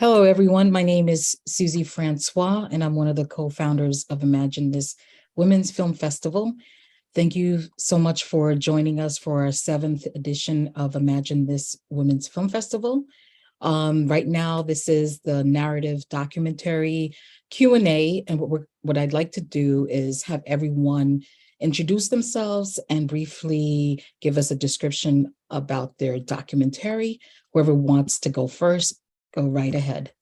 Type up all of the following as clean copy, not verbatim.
Hello, everyone. My name is Susie Francois, and I'm one of the co-founders of Imagine This Women's Film Festival. Thank you so much for joining us for our 7th edition of Imagine This Women's Film Festival. Right now, this is the narrative documentary Q&A, and what I'd like to do is have everyone introduce themselves and briefly give us a description about their documentary. Whoever wants to go first, go right ahead.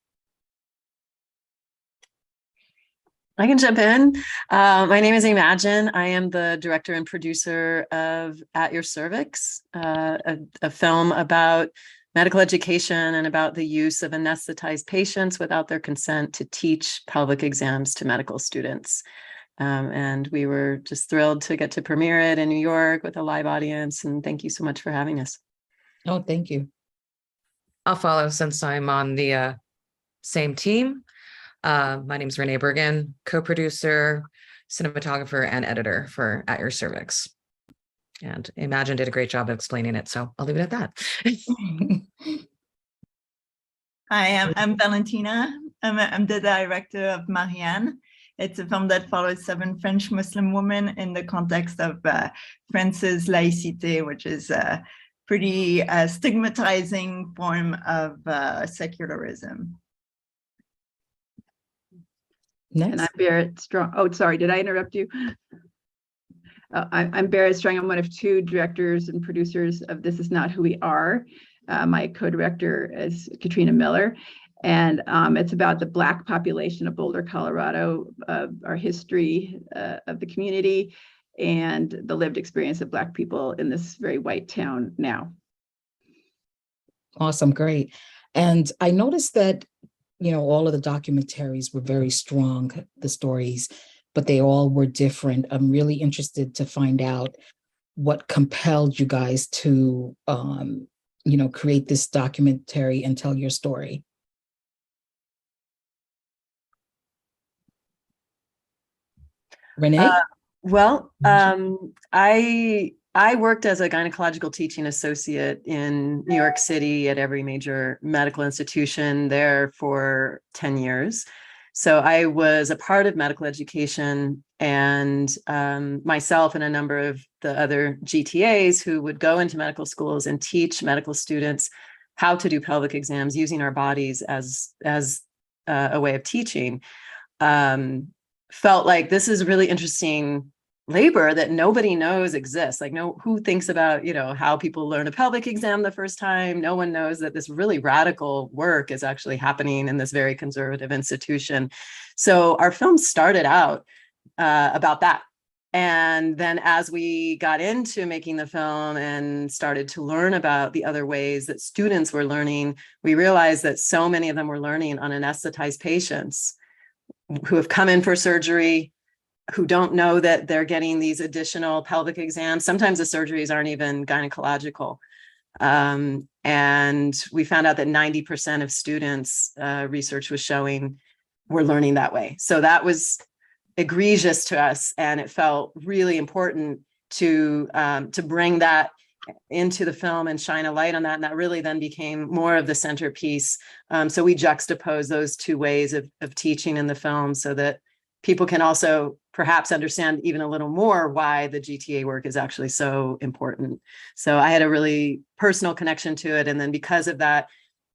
I can jump in. My name is Imagine. I am the director and producer of At Your Cervix, a film about medical education and about the use of anesthetized patients without their consent to teach pelvic exams to medical students. And we were just thrilled to get to premiere it in New York with a live audience. And thank you so much for having us. Oh, thank you. I'll follow since I'm on the same team. My name is Renee Bergen, co-producer, cinematographer, and editor for At Your Cervix. And Imagine did a great job of explaining it, so I'll leave it at that. Hi, I'm Valentina. I'm the director of Marianne. It's a film that follows 7 French Muslim women in the context of France's laïcité, which is a pretty stigmatizing form of secularism. Next. And I'm Barrett Strong. Oh, sorry, did I interrupt you? I'm Barrett Strong. I'm one of 2 directors and producers of This Is Not Who We Are. My co-director is Katrina Miller. And it's about the Black population of Boulder, Colorado, our history of the community, and the lived experience of Black people in this very white town now. Awesome, great. And I noticed that, all of the documentaries were very strong, the stories, but they all were different. I'm really interested to find out what compelled you guys to, create this documentary and tell your story. Renee? I worked as a gynecological teaching associate in New York City at every major medical institution there for 10 years. So I was a part of medical education, and myself and a number of the other GTAs who would go into medical schools and teach medical students how to do pelvic exams using our bodies as a way of teaching, felt like this is really interesting labor that nobody knows exists. Like, who thinks about, how people learn a pelvic exam the first time? No one knows that this really radical work is actually happening in this very conservative institution. So our film started out about that. And then as we got into making the film and started to learn about the other ways that students were learning, we realized that so many of them were learning on anesthetized patients who have come in for surgery, who don't know that they're getting these additional pelvic exams. Sometimes the surgeries aren't even gynecological. And we found out that 90% of students, research was showing, were learning that way. So that was egregious to us, and it felt really important to bring that into the film and shine a light on that. And that really then became more of the centerpiece. So we juxtapose those 2 ways of teaching in the film so that people can also perhaps understand even a little more why the GTA work is actually so important. So I had a really personal connection to it. And then because of that,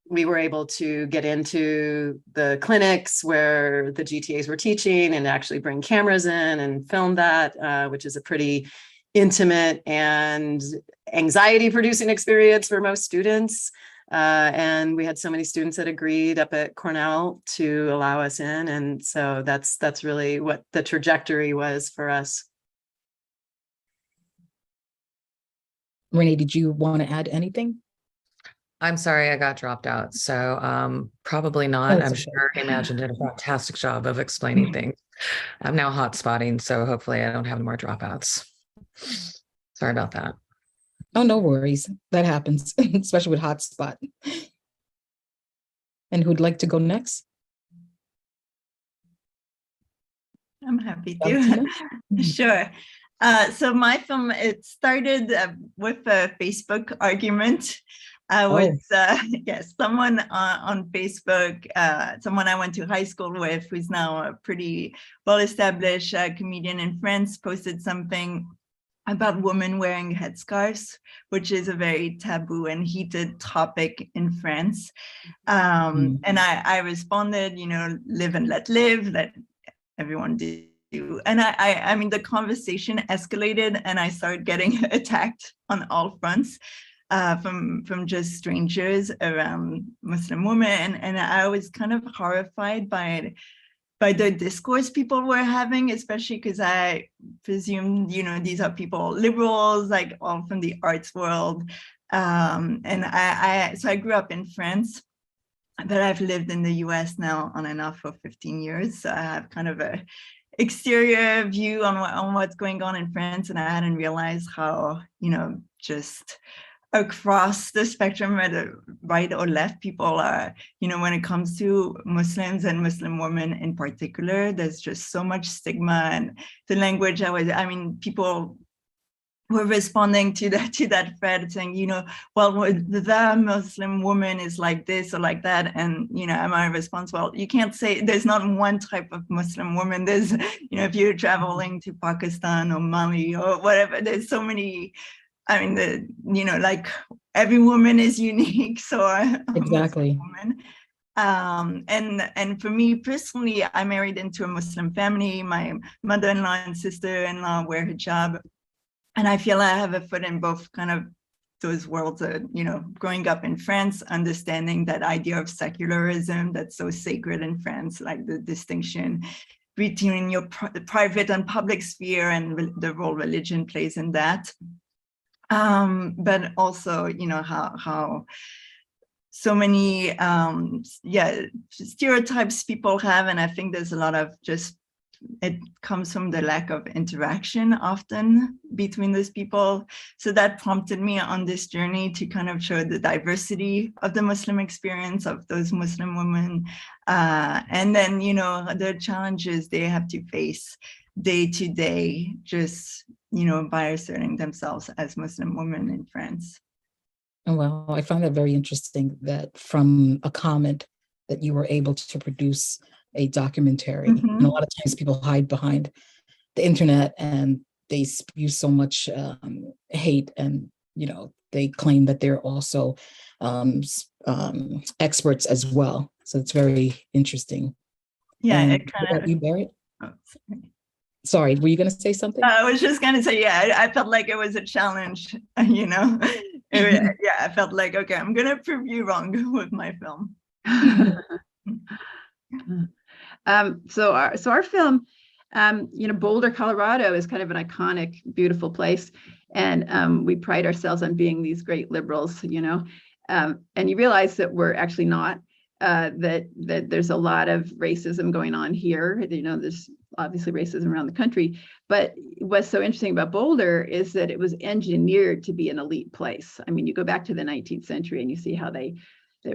we were able to get into the clinics where the GTAs were teaching and actually bring cameras in and film that, which is a pretty intimate and anxiety-producing experience for most students. And we had so many students that agreed up at Cornell to allow us in. And so that's really what the trajectory was for us. Renee, did you want to add anything? I'm sorry, I got dropped out, so probably not. I'm sure Imagine did a fantastic job of explaining things. I'm now hotspotting, so hopefully I don't have any more dropouts. Sorry about that. Oh, no worries. That happens, especially with hotspot. And who'd like to go next? I'm happy to. Sure. So my film, it started with a Facebook argument I Oh. was, yes, someone on Facebook, someone I went to high school with, who's now a pretty well-established comedian in France, posted something about women wearing headscarves, which is a very taboo and heated topic in France. And I responded, you know, live and let live, let everyone do. And I mean, the conversation escalated and I started getting attacked on all fronts. From just strangers around Muslim women, and I was kind of horrified by the discourse people were having, especially because I presumed, you know, these are people, liberals, like all from the arts world. And so I grew up in France, but I've lived in the US now on and off for 15 years. So I have kind of a exterior view on what's going on in France, and I hadn't realized how, you know, just across the spectrum, whether right or left, people are, you know, when it comes to Muslims and Muslim women in particular, there's just so much stigma. And the language I mean, people were responding to that thread saying, you know, well, the Muslim woman is like this or like that. And, you know, my response, well, you can't say there's not one type of Muslim woman. There's, you know, if you're traveling to Pakistan or Mali or whatever, there's so many. I mean, you know, like every woman is unique. So Exactly. And for me personally, I married into a Muslim family. My mother-in-law and sister-in-law wear hijab, and I feel I have a foot in both kind of those worlds. You know, growing up in France, understanding that idea of secularism that's so sacred in France, like the distinction between your private and public sphere and the role religion plays in that. But also, you know, how so many stereotypes people have, and I think there's a lot of just, it comes from the lack of interaction often between those people. So that prompted me on this journey to kind of show the diversity of the Muslim experience of those Muslim women, and then, you know, the challenges they have to face day to day, just, you know, by asserting themselves as Muslim women in France. Oh, well, I find that very interesting that from a comment that you were able to produce a documentary. And a lot of times people hide behind the internet and they spew so much hate, and, you know, they claim that they're also experts as well. So it's very interesting. Yeah, and it kind of. You, Barrett? Oh, sorry, were you going to say something? I was just going to say, yeah, I felt like it was a challenge, you know. Yeah, I felt like, okay, I'm going to prove you wrong with my film. So our film, you know, Boulder, Colorado is kind of an iconic, beautiful place. And we pride ourselves on being these great liberals, you know, and you realize that we're actually not, that there's a lot of racism going on here. You know, there's obviously racism around the country, but what's so interesting about Boulder is that it was engineered to be an elite place. I mean, you go back to the 19th century and you see how there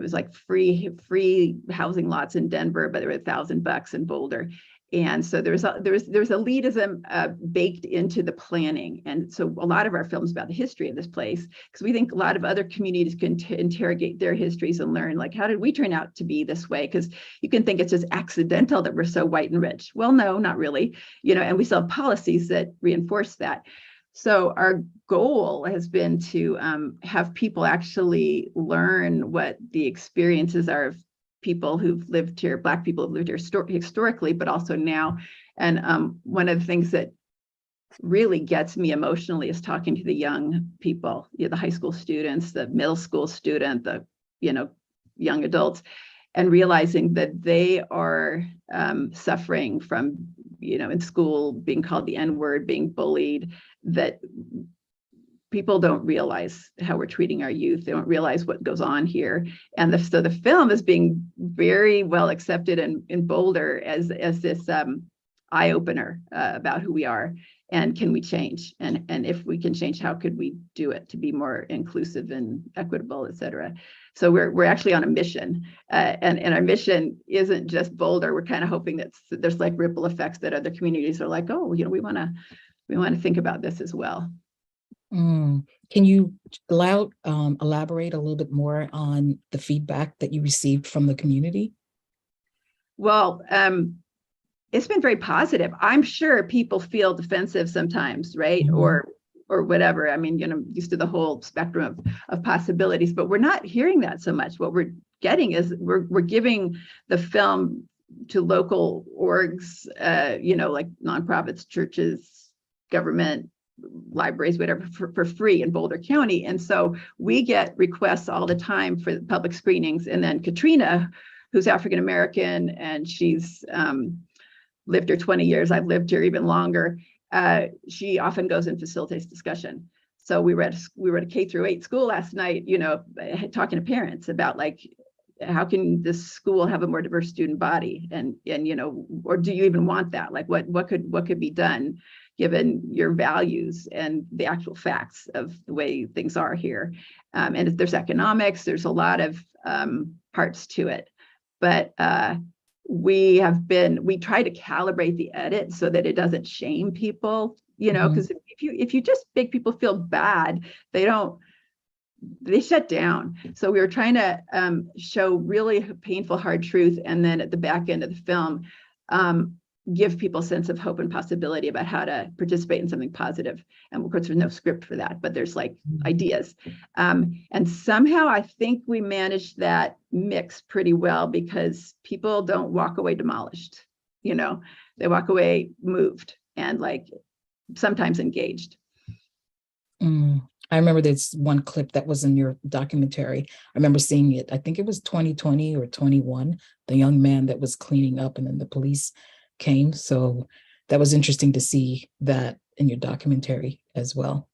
was like free housing lots in Denver, but there were $1,000 in Boulder. And so there was elitism baked into the planning. And so a lot of our films about the history of this place, because we think a lot of other communities can interrogate their histories and learn, like, how did we turn out to be this way? Because you can think it's just accidental that we're so white and rich. Well, no, not really. You know, and we still have policies that reinforce that. So our goal has been to have people actually learn what the experiences are of people who've lived here, Black people who've lived here historically, but also now. And one of the things that really gets me emotionally is talking to the young people, you know, the high school students, the middle school student, the, you know, young adults, and realizing that they are suffering from, you know, in school, being called the N-word, being bullied, that people don't realize how we're treating our youth. They don't realize what goes on here. And so the film is being very well accepted in Boulder as this eye-opener about who we are and can we change? And if we can change, how could we do it to be more inclusive and equitable, et cetera? So we're actually on a mission. And our mission isn't just Boulder. We're kind of hoping that there's like ripple effects that other communities are like, oh, you know, we want to think about this as well. Can you elaborate a little bit more on the feedback that you received from the community? Well, it's been very positive. I'm sure people feel defensive sometimes, right? Mhm. Or whatever. I mean, used to the whole spectrum of possibilities, but we're not hearing that so much. What we're getting is we're giving the film to local orgs, like nonprofits, churches, government, libraries, whatever, for free in Boulder County. And so we get requests all the time for public screenings. And then Katrina, who's African American, and she's lived here 20 years. I've lived here even longer. She often goes and facilitates discussion. So we were at a K-8 school last night, talking to parents about like, how can this school have a more diverse student body, and or do you even want that? Like, what could be done given your values and the actual facts of the way things are here? And there's economics. There's a lot of parts to it, but we try to calibrate the edit so that it doesn't shame people, because if you just make people feel bad, they shut down. So we were trying to show really painful, hard truth, and then at the back end of the film, give people a sense of hope and possibility about how to participate in something positive. And of course, there's no script for that, but there's like ideas. And somehow I think we managed that mix pretty well, because people don't walk away demolished. They walk away moved and like sometimes engaged. I remember there's one clip that was in your documentary. I remember seeing it. I think it was 2020 or 21, the young man that was cleaning up and then the police came. So that was interesting to see that in your documentary as well.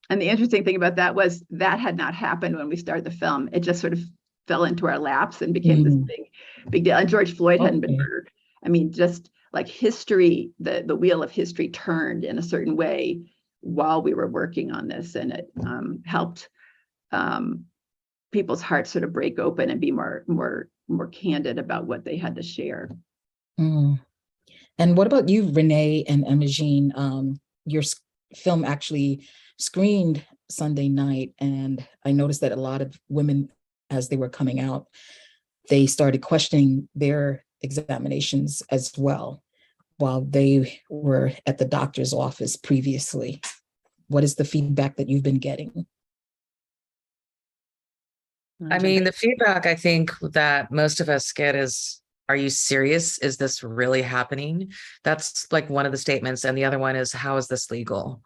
And the interesting thing about that was that had not happened when we started the film. It just sort of fell into our laps and became this big deal. And George Floyd hadn't been murdered. I mean, just like history, the wheel of history turned in a certain way while we were working on this, and it helped people's hearts sort of break open and be more candid about what they had to share. And what about you, Renee and Imogene? Your film actually screened Sunday night, and I noticed that a lot of women, as they were coming out, they started questioning their examinations as well, while they were at the doctor's office previously. What is the feedback that you've been getting? I mean, the feedback I think that most of us get is, are you serious? Is this really happening? That's like one of the statements. And the other one is, how is this legal?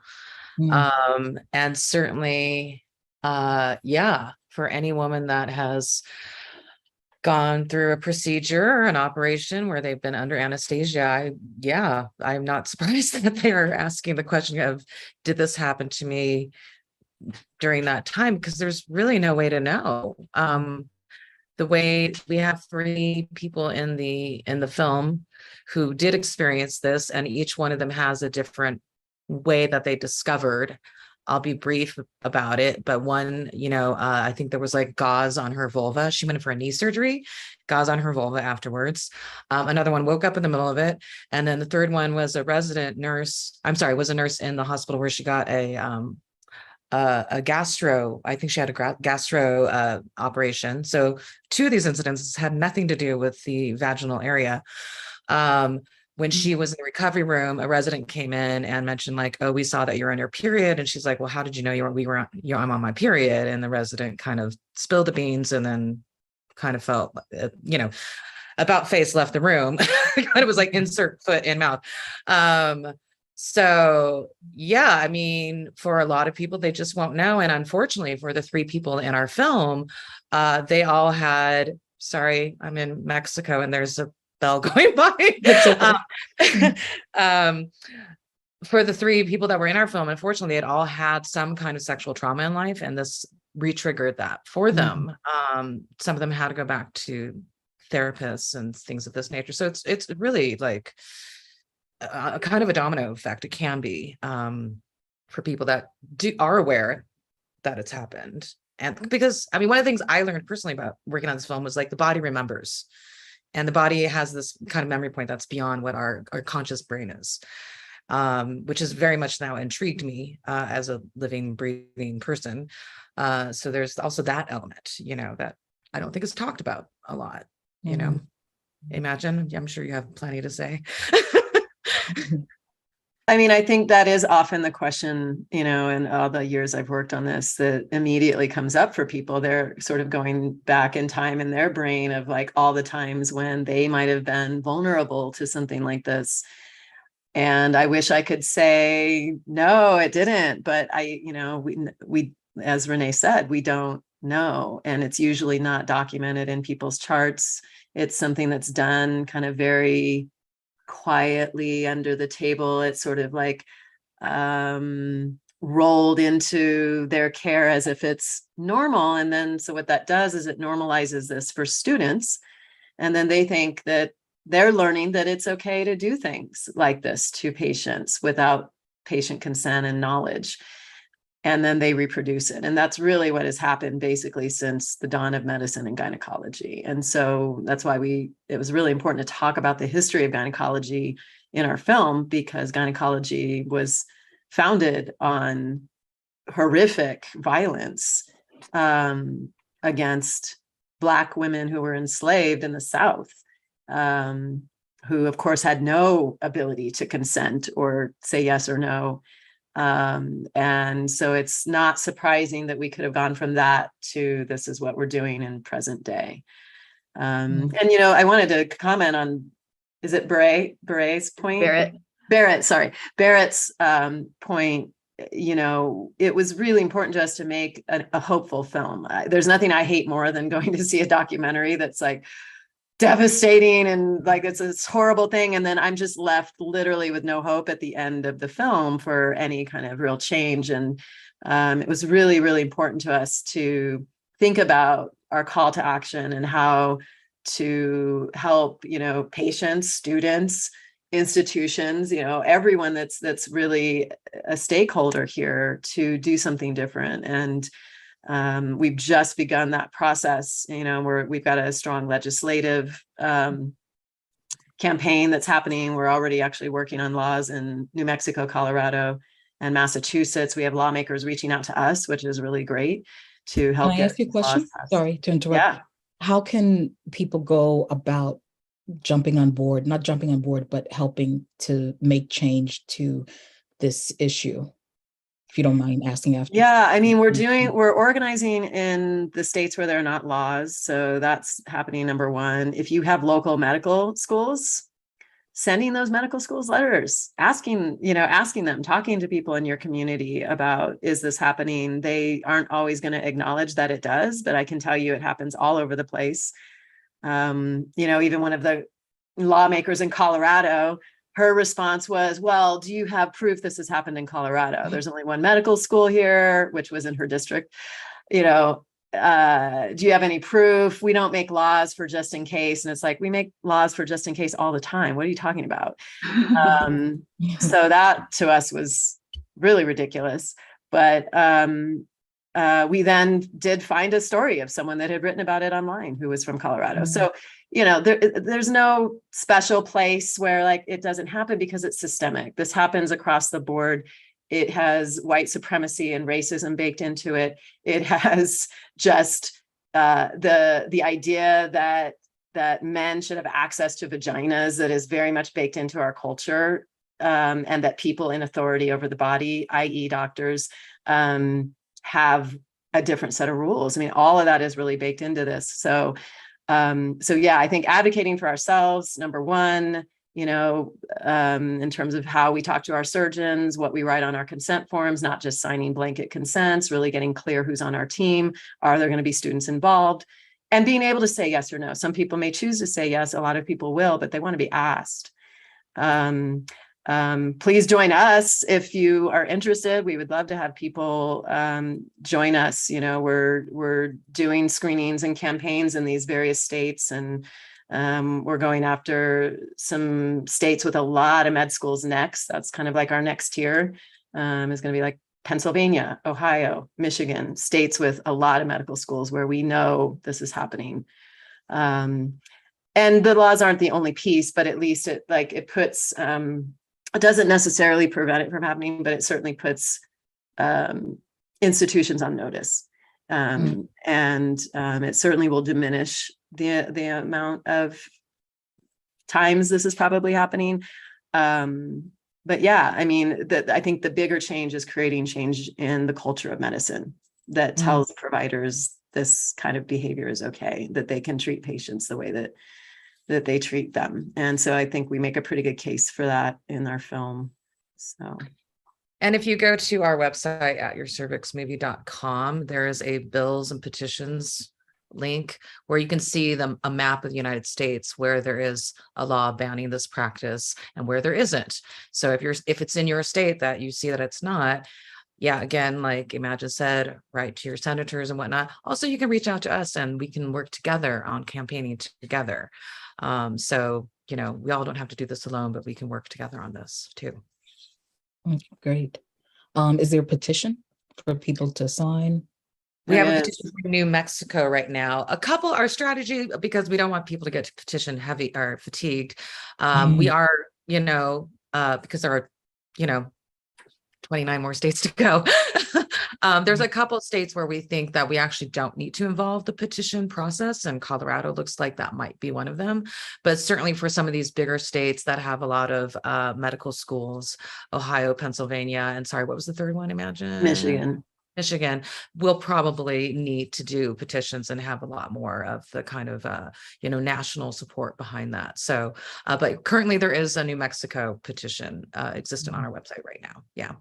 And certainly, for any woman that has gone through a procedure or an operation where they've been under anesthesia, I'm not surprised that they are asking the question of, did this happen to me during that time? Because there's really no way to know. The way we have 3 people in the film who did experience this, and each one of them has a different way that they discovered. I'll be brief about it, but one, I think there was like gauze on her vulva. She went in for a knee surgery, gauze on her vulva afterwards. Another one woke up in the middle of it. And then the third one was a nurse in the hospital where she got a gastro, I think she had a gastro operation. So 2 of these incidents had nothing to do with the vaginal area. When she was in the recovery room, a resident came in and mentioned like, oh, we saw that you're on your period. And she's like, well, how did you know I'm on my period? And the resident kind of spilled the beans and then kind of felt, about face left the room. Kind of was like insert foot in mouth. So I mean, for a lot of people, they just won't know. And unfortunately for the 3 people in our film, they all had, sorry, I'm in Mexico and there's a bell going by. For the 3 people that were in our film, unfortunately, they had all had some kind of sexual trauma in life, and this re-triggered that for them. Some of them had to go back to therapists and things of this nature. So it's really like a kind of a domino effect. It can be for people that are aware that it's happened. And because, I mean, one of the things I learned personally about working on this film was like the body remembers. And the body has this kind of memory point that's beyond what our conscious brain is. which has very much now intrigued me as a living, breathing person. So there's also that element, that I don't think is talked about a lot, Imagine, I'm sure you have plenty to say. I mean, I think that is often the question, in all the years I've worked on this, that immediately comes up for people. They're sort of going back in time in their brain of like all the times when they might have been vulnerable to something like this. And I wish I could say, no, it didn't. But we, as Renee said, we don't know. And it's usually not documented in people's charts. It's something that's done kind of very quietly under the table. It's sort of like rolled into their care as if it's normal. And then, so what that does is it normalizes this for students. And then they think that they're learning that it's okay to do things like this to patients without patient consent and knowledge. And then they reproduce it. And that's really what has happened basically since the dawn of medicine and gynecology. And so that's why it was really important to talk about the history of gynecology in our film, because gynecology was founded on horrific violence against Black women who were enslaved in the South, who of course had no ability to consent or say yes or no. And so it's not surprising that we could have gone from that to this is what we're doing in present day. And, I wanted to comment on, is it Barrett's point? Barrett's point. It was really important to us to make a hopeful film. There's nothing I hate more than going to see a documentary that's like devastating and like it's this horrible thing, and then I'm just left literally with no hope at the end of the film for any kind of real change. And it was really, really important to us to think about our call to action and how to help, patients, students, institutions, everyone that's really a stakeholder here to do something different. And we've just begun that process. We've got a strong legislative campaign that's happening. We're already actually working on laws in New Mexico, Colorado, and Massachusetts. We have lawmakers reaching out to us, which is really great to help. Can I ask you a question? Sorry to interrupt. Yeah. How can people go about not jumping on board, but helping to make change to this issue? If you don't mind asking after. Yeah, I mean, we're organizing in the states where there are not laws. So that's happening, number one. If you have local medical schools, sending those medical schools letters, asking them, talking to people in your community about, is this happening? They aren't always going to acknowledge that it does, but I can tell you it happens all over the place. Even one of the lawmakers in Colorado, her response was, well, do you have proof this has happened in Colorado? There's only one medical school here, which was in her district. Do you have any proof? We don't make laws for just in case. And it's like, we make laws for just in case all the time. What are you talking about? So that to us was really ridiculous. But we then did find a story of someone that had written about it online who was from Colorado. Mm-hmm. So, there's no special place where like it doesn't happen, because it's systemic. This happens across the board. It has white supremacy and racism baked into it. It has just the idea that men should have access to vaginas that is very much baked into our culture, and that people in authority over the body, i.e. doctors, have a different set of rules. I mean, all of that is really baked into this. So yeah, I think advocating for ourselves, number one, in terms of how we talk to our surgeons, what we write on our consent forms, not just signing blanket consents, really getting clear who's on our team. Are there going to be students involved? And being able to say yes or no. Some people may choose to say yes. A lot of people will, but they want to be asked. Please join us if you are interested. We would love to have people join us. We're doing screenings and campaigns in these various states, and we're going after some states with a lot of med schools next. That's kind of like our next tier is going to be like Pennsylvania, Ohio, Michigan, states with a lot of medical schools where we know this is happening. And the laws aren't the only piece, but at least it puts it doesn't necessarily prevent it from happening, but it certainly puts institutions on notice. And it certainly will diminish the amount of times this is probably happening. But yeah, I mean, I think the bigger change is creating change in the culture of medicine that tells providers this kind of behavior is okay, that they can treat patients the way that they treat them. And so I think we make a pretty good case for that in our film. So. And if you go to our website at yourcervixmovie.com, there is a bills and petitions link where you can see a map of the United States where there is a law banning this practice and where there isn't. So if it's in your state that you see that it's not, yeah, again, like Imagine said, write to your senators and whatnot. Also, you can reach out to us and we can work together on campaigning together. So, we all don't have to do this alone, but we can work together on this too. Great. Is there a petition for people to sign? We have a petition for New Mexico right now. Our strategy, because we don't want people to get petition heavy or fatigued. We are, because there are, 29 more states to go. There's a couple of states where we think that we actually don't need to involve the petition process, and Colorado looks like that might be one of them. But certainly for some of these bigger states that have a lot of medical schools, Ohio, Pennsylvania, and sorry, what was the third one? Michigan, will probably need to do petitions and have a lot more of the kind of, national support behind that. So, but currently there is a New Mexico petition existing on our website right now. Yeah.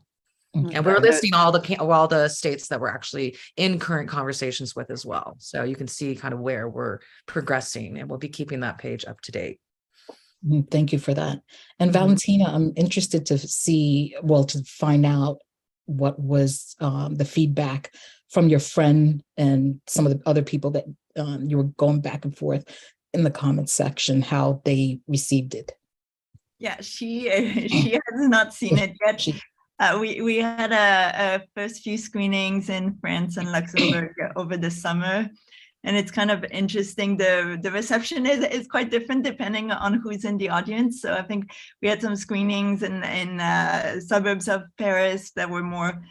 And we're listing all the states that we're actually in current conversations with as well. So you can see kind of where we're progressing, and we'll be keeping that page up to date. Thank you for that. And Valentina, I'm interested to find out what was the feedback from your friend and some of the other people that you were going back and forth in the comments section, how they received it. Yeah, she has not seen it yet. We had a first few screenings in France and Luxembourg over the summer, and it's kind of interesting. The reception is quite different depending on who's in the audience. So I think we had some screenings in suburbs of Paris that were more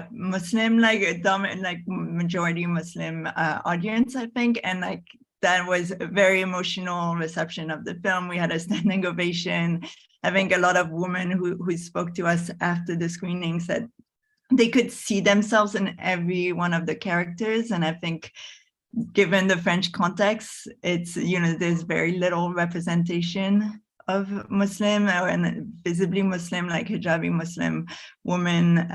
Muslim, like majority Muslim audience, I think, and like that was a very emotional reception of the film. We had a standing ovation. I think a lot of women who spoke to us after the screening said they could see themselves in every one of the characters. And I think given the French context, it's, there's very little representation of Muslim and visibly Muslim, like hijabi Muslim women,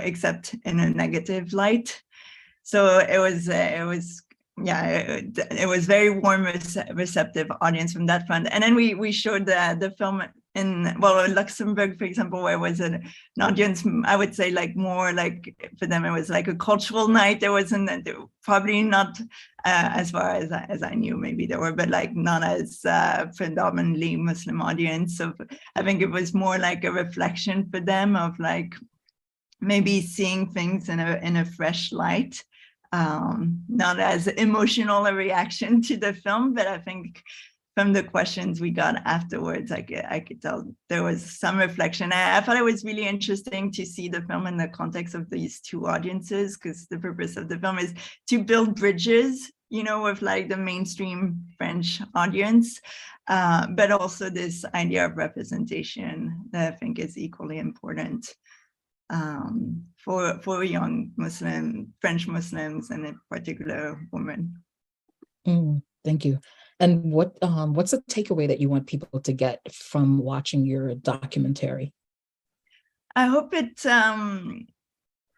except in a negative light. So it was very warm, receptive audience from that front. And then we showed the film in Luxembourg, for example, where it was an audience, I would say like more like for them, it was like a cultural night. There wasn't probably not as far as I knew, maybe there were, but like not as predominantly Muslim audience. So I think it was more like a reflection for them of like maybe seeing things in a fresh light. Not as emotional a reaction to the film, but I think from the questions we got afterwards, I could tell there was some reflection. I thought it was really interesting to see the film in the context of these two audiences, because the purpose of the film is to build bridges, with like the mainstream French audience, but also this idea of representation that I think is equally important. For young French Muslims, and in particular women. Thank you. And what's a takeaway that you want people to get from watching your documentary? I hope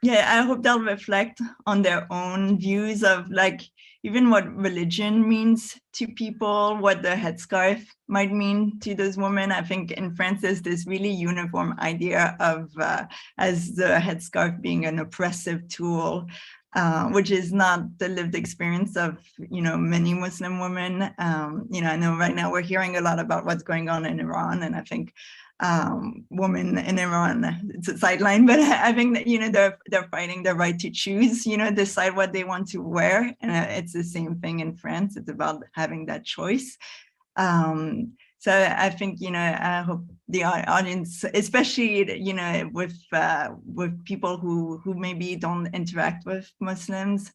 I hope they'll reflect on their own views of like even what religion means to people, what the headscarf might mean to those women. I think in France, there's this really uniform idea of as the headscarf being an oppressive tool, which is not the lived experience of, many Muslim women. I know right now we're hearing a lot about what's going on in Iran, and I think women in Iran, it's a sideline, but I think that, they're fighting the right to choose, decide what they want to wear. And it's the same thing in France. It's about having that choice. So I think, I hope the audience, especially, with people who maybe don't interact with Muslims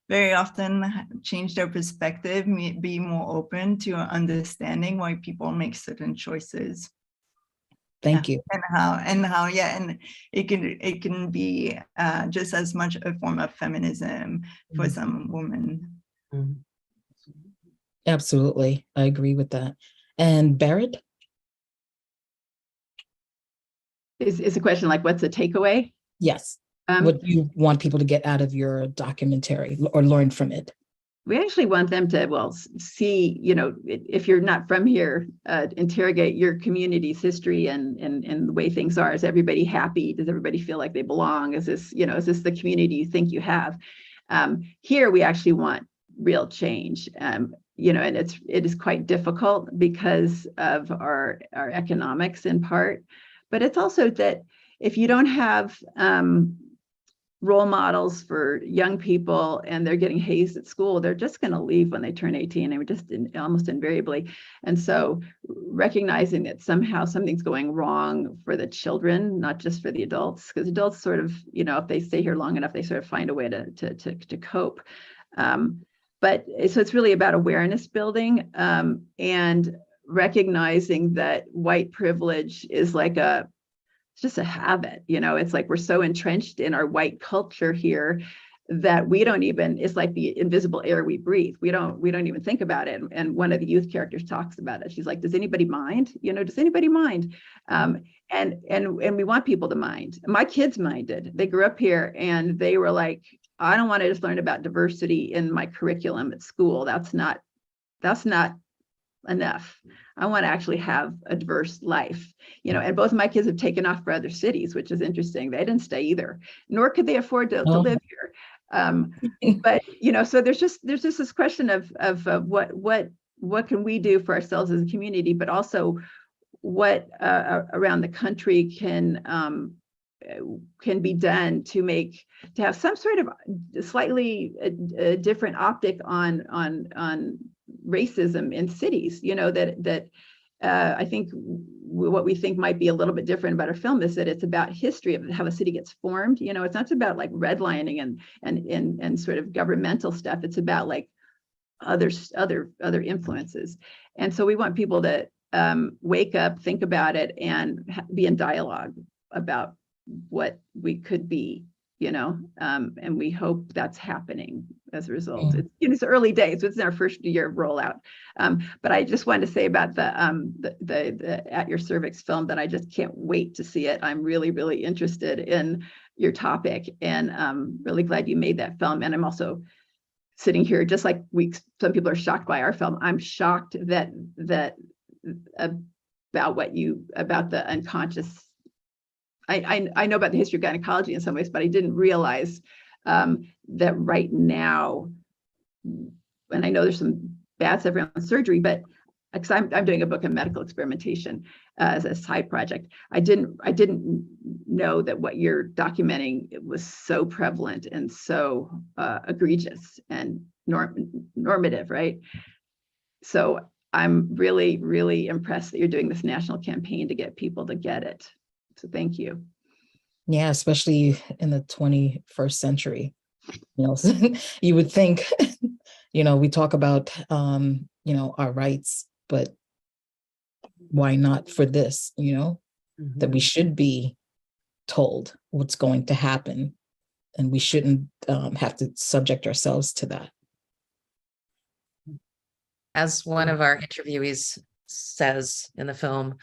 very often, change their perspective, be more open to understanding why people make certain choices. Thank you. And it can be just as much a form of feminism for some women. Absolutely. I agree with that. And Barrett? Is a question like, what's the takeaway? Yes. What do you want people to get out of your documentary or learn from it? We actually want them to, well, see, if you're not from here, interrogate your community's history and the way things are. Is everybody happy? Does everybody feel like they belong? Is this the community you think you have? Here, we actually want real change. And it is quite difficult because of our economics in part, but it's also that if you don't have role models for young people and they're getting hazed at school, they're just going to leave when they turn 18, and just almost invariably. And so recognizing that somehow something's going wrong for the children, not just for the adults, because adults sort of, if they stay here long enough, they sort of find a way to cope. But so it's really about awareness building and recognizing that white privilege is like it's just a habit. It's like we're so entrenched in our white culture here that we don't even, it's like the invisible air we breathe. We don't even think about it. And one of the youth characters talks about it. She's like, does anybody mind? Does anybody mind? And we want people to mind. My kids minded. They grew up here and they were like, I don't want to just learn about diversity in my curriculum at school. That's not enough. I want to actually have a diverse life, and both of my kids have taken off for other cities, which is interesting. They didn't stay either, nor could they afford to live here. But, so there's just this question of what can we do for ourselves as a community, but also what around the country can be done to have some sort of slightly different optic on racism in cities. I think what we think might be a little bit different about our film is that it's about history of how a city gets formed. It's not about like redlining and sort of governmental stuff. It's about like other influences. And so we want people to wake up, think about it, and be in dialogue about what we could be, and we hope that's happening as a result. It's early days. It's our first year of rollout. But I just wanted to say about the At Your Cervix film that I just can't wait to see it. I'm really, really interested in your topic, and really glad you made that film. And I'm also sitting here, just like some people are shocked by our film. I'm shocked that about the unconscious. I know about the history of gynecology in some ways, but I didn't realize that right now, and I know there's some bad stuff around surgery, but because I'm doing a book on medical experimentation as a side project, I didn't know that what you're documenting was so prevalent and so egregious and normative, right? So I'm really, really impressed that you're doing this national campaign to get people to get it. So thank you. Yeah, especially in the 21st century. You would think, we talk about, our rights, but why not for this, that we should be told what's going to happen, and we shouldn't have to subject ourselves to that. As one of our interviewees says in the film,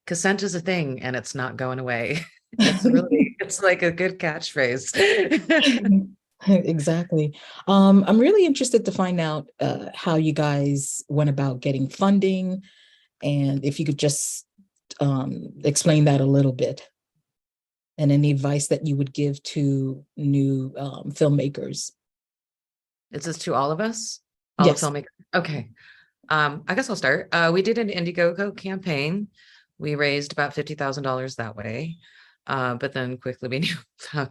consent is a thing and it's not going away. It's like a good catchphrase. Exactly. I'm really interested to find out how you guys went about getting funding, and if you could just explain that a little bit, and any advice that you would give to new filmmakers. Is this to all of us? Yes. The filmmakers? Okay. I guess I'll start. We did an Indiegogo campaign. We raised about $50,000 that way. But then quickly we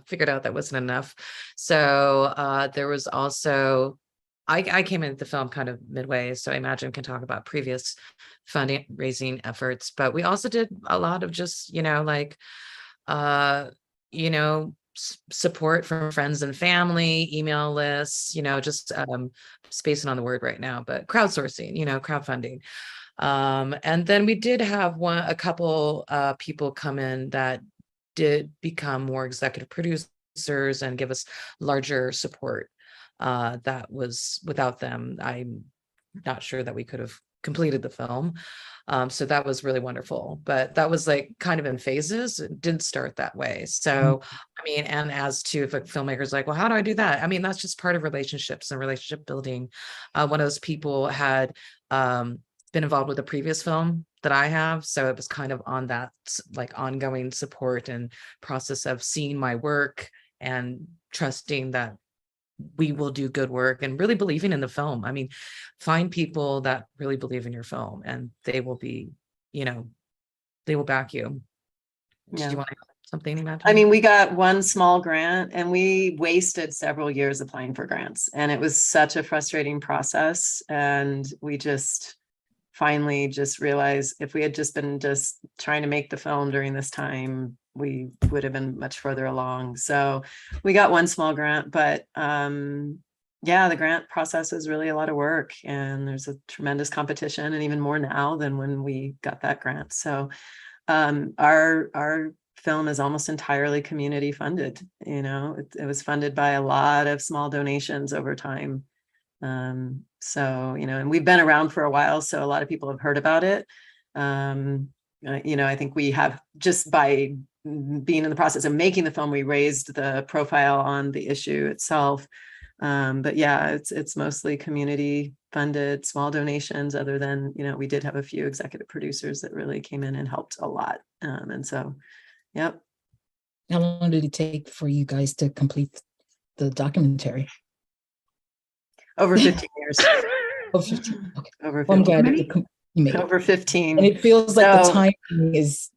figured out that wasn't enough. So there was also I came into the film kind of midway, so I imagine can talk about previous funding raising efforts, but we also did a lot of just, like, support from friends and family, email lists, just spacing on the word right now, but crowdsourcing, crowdfunding. And then we did have a couple people come in that did become more executive producers and give us larger support. That was, without them, I'm not sure that we could have completed the film. So that was really wonderful, but that was like kind of in phases. It didn't start that way. So, I mean, and as to if a filmmaker's like, well, how do I do that? I mean, that's just part of relationships and relationship building. One of those people had been involved with a previous film that I have. So it was kind of on that like ongoing support and process of seeing my work and trusting that we will do good work and really believing in the film. I mean, find people that really believe in your film and they will be, they will back you. Yeah. Do you want to add something, Imagine? I mean, we got one small grant and we wasted several years applying for grants, and it was such a frustrating process. And we just finally just realized if we had just been just trying to make the film during this time, we would have been much further along. So we got one small grant, but yeah, the grant process is really a lot of work, and there's a tremendous competition, and even more now than when we got that grant. So our film is almost entirely community funded. It was funded by a lot of small donations over time. So, and we've been around for a while, so a lot of people have heard about it. I think we have, just by being in the process of making the film, we raised the profile on the issue itself. But yeah, it's mostly community funded, small donations, other than, we did have a few executive producers that really came in and helped a lot. And so, yep. How long did it take for you guys to complete the documentary? Over 15 years. Oh, 15. Okay. Over 15. Well, I'm glad Many? you made it. Over 15. And it feels like the So- timing is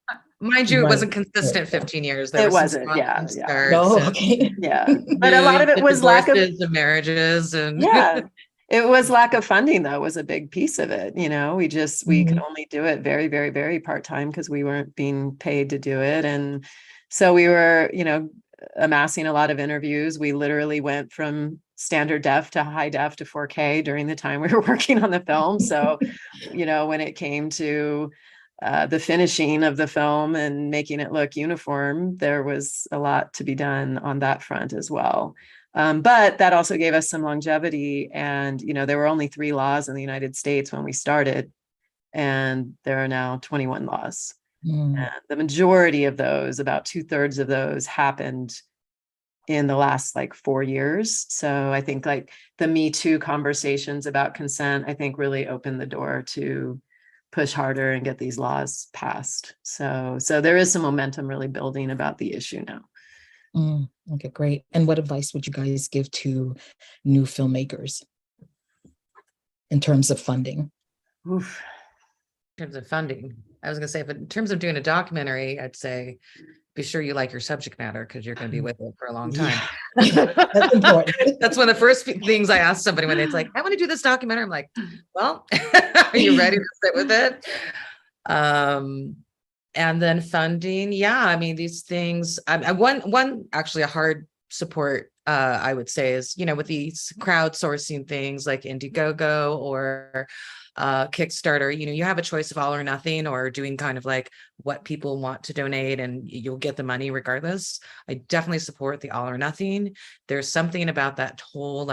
Mind you, it right. wasn't consistent 15 years. It was some wasn't, stops yeah, and yeah. starts no, and okay. Yeah, but a lot of it was lack of, divorces and marriages and yeah, it was lack of funding, though, was a big piece of it. We could only do it very, very, very part-time because we weren't being paid to do it. And so we were, amassing a lot of interviews. We literally went from standard def to high def to 4K during the time we were working on the film. So, when it came to the finishing of the film and making it look uniform, there was a lot to be done on that front as well. But that also gave us some longevity. And, there were only 3 laws in the United States when we started, and there are now 21 laws. And the majority of those, about 2/3 of those, happened in the last 4 years. So I think the Me Too conversations about consent, I think, really opened the door to push harder and get these laws passed. So there is some momentum really building about the issue now. Okay, great. And what advice would you guys give to new filmmakers in terms of funding? Oof. in terms of funding. I was going to say, but in terms of doing a documentary, I'd say be sure you like your subject matter because you're going to be with it for a long time. That's important. That's one of the first things I ask somebody when it's like, I want to do this documentary. I'm like, well, are you ready to sit with it? And then funding. Yeah, I mean, these things, one actually a hard support, I would say is, with these crowdsourcing things like Indiegogo or Kickstarter, you have a choice of all or nothing, or doing kind of like what people want to donate and you'll get the money regardless. I definitely support the all or nothing. There's something about that whole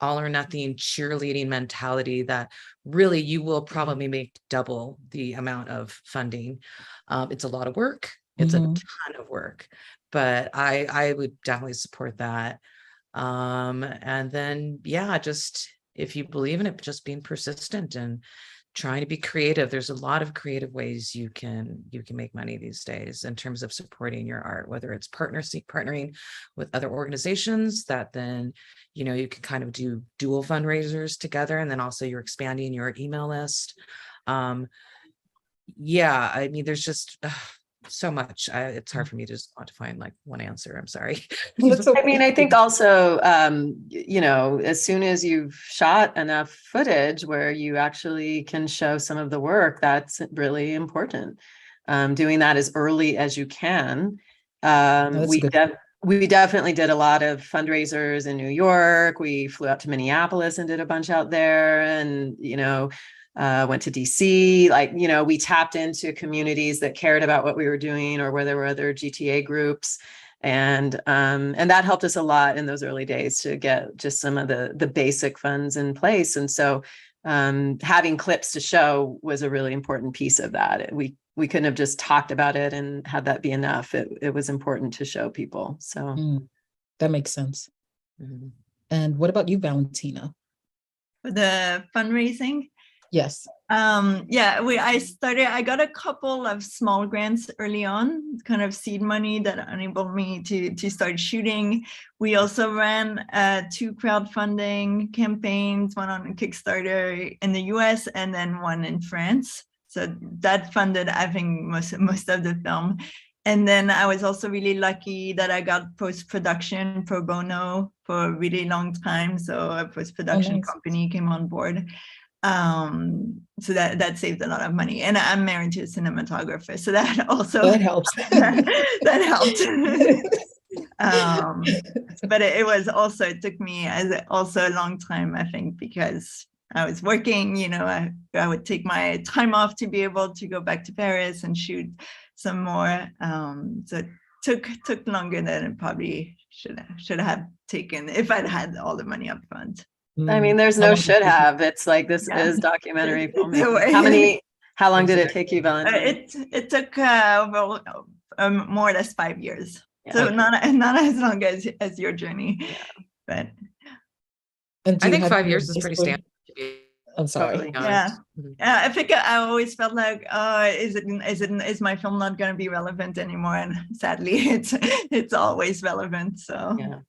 all or nothing cheerleading mentality that really you will probably make double the amount of funding. It's a lot of work. It's a ton of work, but I would definitely support that. And then, yeah, just if you believe in it, just being persistent and trying to be creative. There's a lot of creative ways you can make money these days in terms of supporting your art, whether it's partnering with other organizations that then, you can kind of do dual fundraisers together. And then also you're expanding your email list. Yeah, I mean, there's just so much. It's hard for me to just want to find like one answer. I'm sorry. That's I mean, okay. I think also, you know, as soon as you've shot enough footage where you actually can show some of the work, that's really important. Doing that as early as you can. That's We good. we definitely did a lot of fundraisers in New York. We flew out to Minneapolis and did a bunch out there, and you know, went to DC. Like, you know, we tapped into communities that cared about what we were doing, or where there were other GTA groups. And that helped us a lot in those early days to get just some of the basic funds in place. And so having clips to show was a really important piece of that. We couldn't have just talked about it and had that be enough. It was important to show people. So That makes sense. Mhm. And what about you, Valentina? For the fundraising, Yes. yeah, I got a couple of small grants early on, kind of seed money that enabled me to start shooting. We also ran 2 crowdfunding campaigns, one on Kickstarter in the US and then one in France. So that funded, I think, most of the film. And then I was also really lucky that I got post-production pro bono for a really long time. So a post-production nice. company came on board. So that saved a lot of money. And I'm married to a cinematographer, so that also That helps. that helped. But it took me also a long time, I think, because I was working, you know, I would take my time off to be able to go back to Paris and shoot some more. So it took longer than it probably should have taken if I'd had all the money up front. I mean, there's no should have. It's like, this is documentary filmmaking. How long did it take you, Valentina? It took more or less 5 years. Yeah, So okay. not as long as your journey, but And I think 5 years is pretty standard. I'm sorry. Totally. yeah. Mhm. I think I always felt like, is my film not going to be relevant anymore? And sadly, it's always relevant. So Yeah.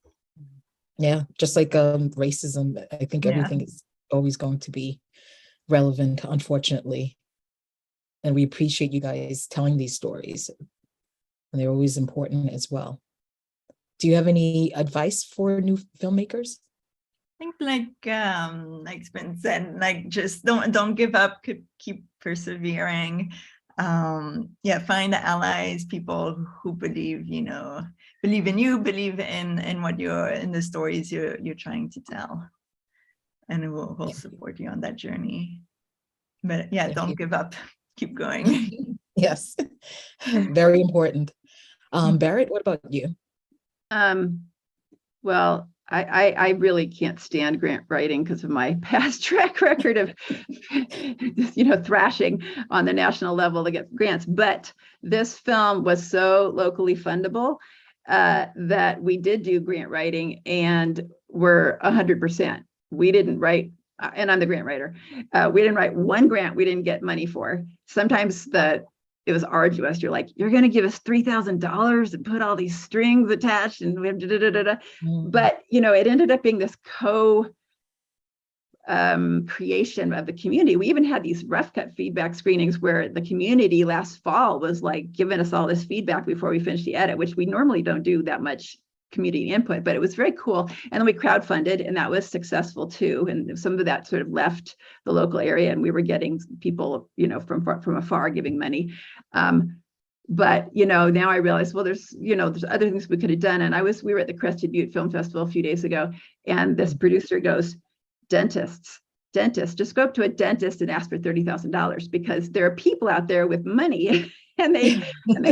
Yeah, just like racism, I think everything is always going to be relevant, unfortunately. And we appreciate you guys telling these stories. And they're always important as well. Do you have any advice for new filmmakers? I think like Spin said, like just don't give up, keep persevering. Find allies, people who believe in you, believe in what in the stories you're trying to tell, and it will support you on that journey. But don't give up, keep going. Yes, very important. Barrett, what about you? Well, I really can't stand grant writing because of my past track record of, thrashing on the national level to get grants. But this film was so locally fundable that we did do grant writing, and we're 100%. We didn't write, and I'm the grant writer. We didn't write one grant we didn't get money for. Sometimes it was arduous. You're like, you're going to give us $3,000 and put all these strings attached, and we have But it ended up being this creation of the community. We even had these rough cut feedback screenings where the community last fall was like giving us all this feedback before we finished the edit, which we normally don't do that much community input, but it was very cool. And then we crowdfunded, and that was successful too. And some of that sort of left the local area, and we were getting people, from afar giving money. But now I realize, well, there's other things we could have done. And we were at the Crested Butte Film Festival a few days ago, and this producer goes, dentists, just go up to a dentist and ask for $30,000, because there are people out there with money and they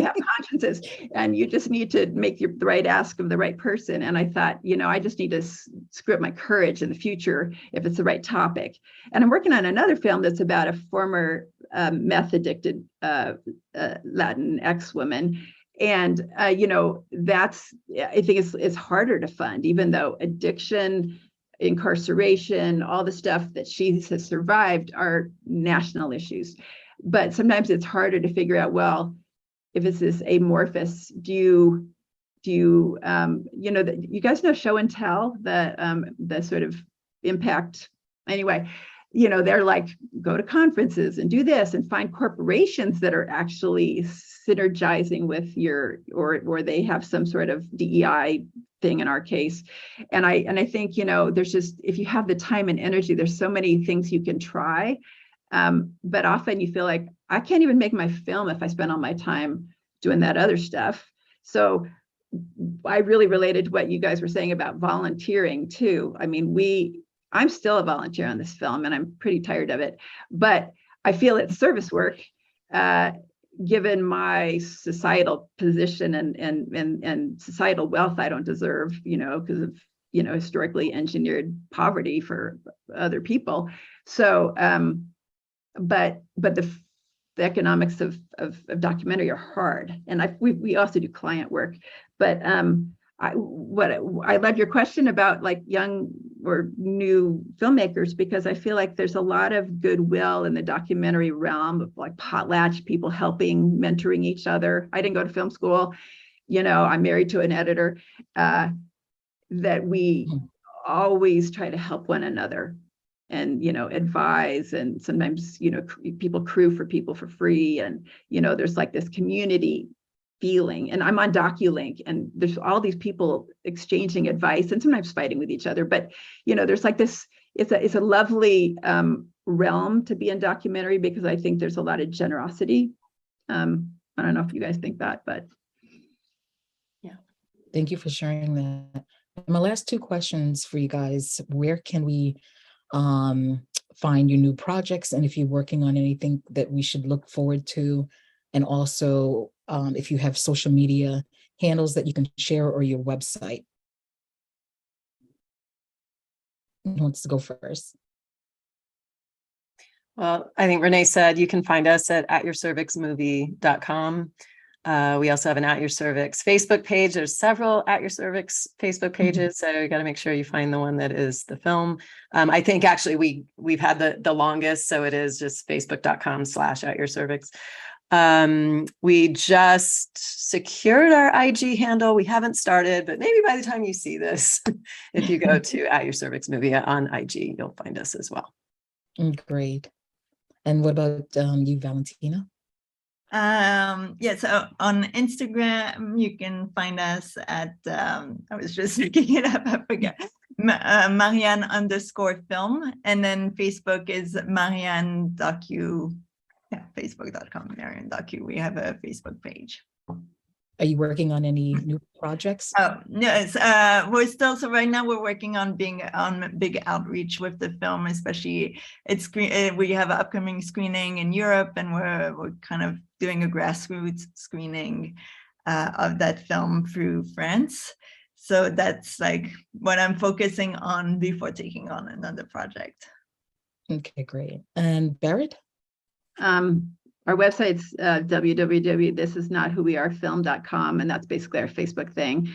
have consciences, and you just need to make the right ask of the right person. And I thought, I just need to screw up my courage in the future if it's the right topic. And I'm working on another film that's about a former meth addicted Latin ex-woman. And, that's, I think it's harder to fund, even though addiction, incarceration, all the stuff that she has survived are national issues. But sometimes it's harder to figure out, well, if it's this amorphous, you guys know show and tell, the sort of impact. Anyway, they're like, go to conferences and do this and find corporations that are actually synergizing with or they have some sort of DEI thing in our case. And I think, there's just, if you have the time and energy, there's so many things you can try. But often you feel like, I can't even make my film if I spend all my time doing that other stuff. So I really related to what you guys were saying about volunteering too. I mean, I'm still a volunteer on this film and I'm pretty tired of it, but I feel it's service work, given my societal position and societal wealth I don't deserve, because of, historically engineered poverty for other people. So, but the economics of documentary are hard, and we also do client work. But I love your question about like young or new filmmakers, because I feel like there's a lot of goodwill in the documentary realm of like potlatch people helping, mentoring each other. I didn't go to film school, I'm married to an editor, that we always try to help one another and, advise, and sometimes, people crew for people for free. And, there's like this community feeling, and I'm on DocuLink and there's all these people exchanging advice and sometimes fighting with each other. But, there's like this, it's a lovely realm to be in documentary, because I think there's a lot of generosity. I don't know if you guys think that, but. Yeah. Thank you for sharing that. My last two questions for you guys: where can we find your new projects, and if you're working on anything that we should look forward to, and also if you have social media handles that you can share, or your website? Who wants to go first? Well, I think Renee said you can find us at yourcervixmovie.com. We also have an At Your Cervix Facebook page. There's several At Your Cervix Facebook pages, so you got to make sure you find the one that is the film. I think actually we've had the longest, so it is just facebook.com/atyourcervix. We just secured our IG handle. We haven't started, but maybe by the time you see this, if you go to At Your Cervix Movie on IG, you'll find us as well. Great. And what about you, Valentina? So on Instagram you can find us at I was just looking it up, I forgot, Marianne_film, and then Facebook is Marianne Docu. Yeah, facebook.com Marianne Docu. We have a Facebook page. Are you working on any new projects? Oh no, we're still, so right now we're working on being on big outreach with the film, especially we have an upcoming screening in Europe, and we're kind of doing a grassroots screening of that film through France. So that's like what I'm focusing on before taking on another project. Okay, great. And Barrett? Our website's www.thisisnotwhowearefilm.com, and that's basically our Facebook thing.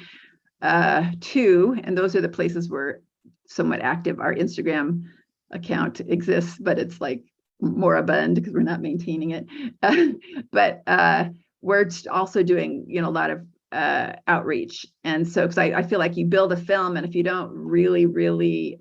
Two, and those are the places we're somewhat active. Our Instagram account exists, but it's like moribund because we're not maintaining it. But we're also doing, a lot of outreach. And so, because I feel like you build a film, and if you don't really, really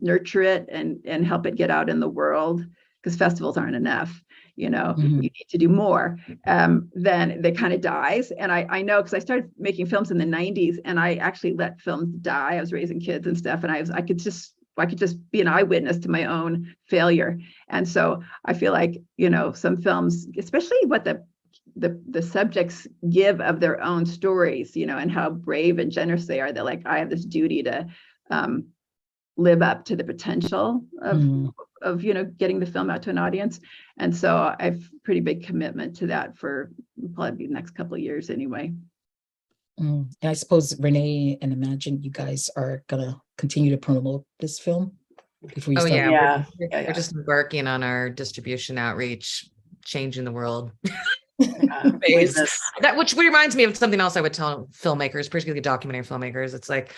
nurture it and help it get out in the world, because festivals aren't enough, you need to do more, then it kind of dies. And I know, because I started making films in the 90s, and I actually let films die. I was raising kids and stuff, and I could just be an eyewitness to my own failure. And so I feel like, some films, especially what the subjects give of their own stories, and how brave and generous they are, that like, I have this duty to live up to the potential of getting the film out to an audience. And so I have pretty big commitment to that for probably the next couple of years anyway. And I suppose Renee and Imagine, you guys are gonna continue to promote this film before you start. Yeah, we're just embarking on our distribution outreach, changing the world. Which reminds me of something else I would tell filmmakers, particularly documentary filmmakers. It's like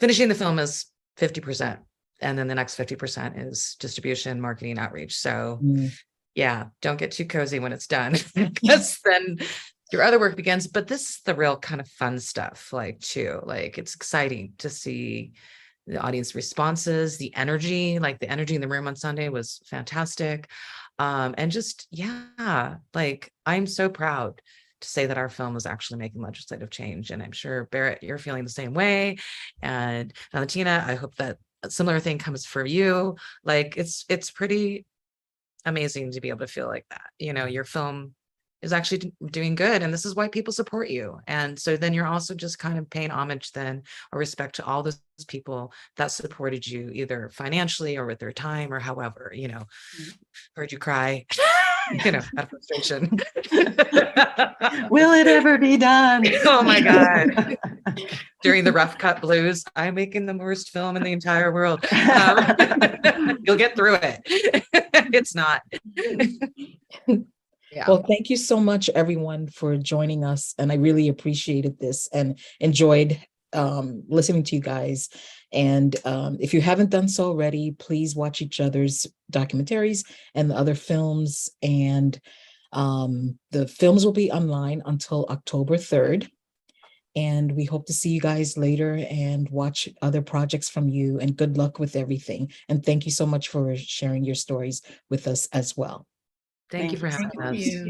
finishing the film is 50%, and then the next 50% is distribution, marketing, outreach. So yeah, don't get too cozy when it's done, because then your other work begins. But this is the real kind of fun stuff, like too. Like, it's exciting to see the audience responses, the energy, like the energy in the room on Sunday was fantastic. And just, yeah, like I'm so proud to say that our film is actually making legislative change. And I'm sure, Barrett, you're feeling the same way. And Valentina, I hope that a similar thing comes for you. Like it's pretty amazing to be able to feel like that. You know, your film is actually doing good, and this is why people support you. And so then you're also just kind of paying homage then, or respect to all those people that supported you either financially or with their time or however, you know. Heard you cry, you know, out of frustration. Will it ever be done? Oh my God. During the rough cut blues, I'm making the worst film in the entire world. You'll get through it. It's not. Yeah. Well, thank you so much, everyone, for joining us. And I really appreciated this and enjoyed listening to you guys. And if you haven't done so already, please watch each other's documentaries and the other films. And the films will be online until October 3rd. And we hope to see you guys later and watch other projects from you. And good luck with everything. And thank you so much for sharing your stories with us as well. Thank you for having us. Thank you.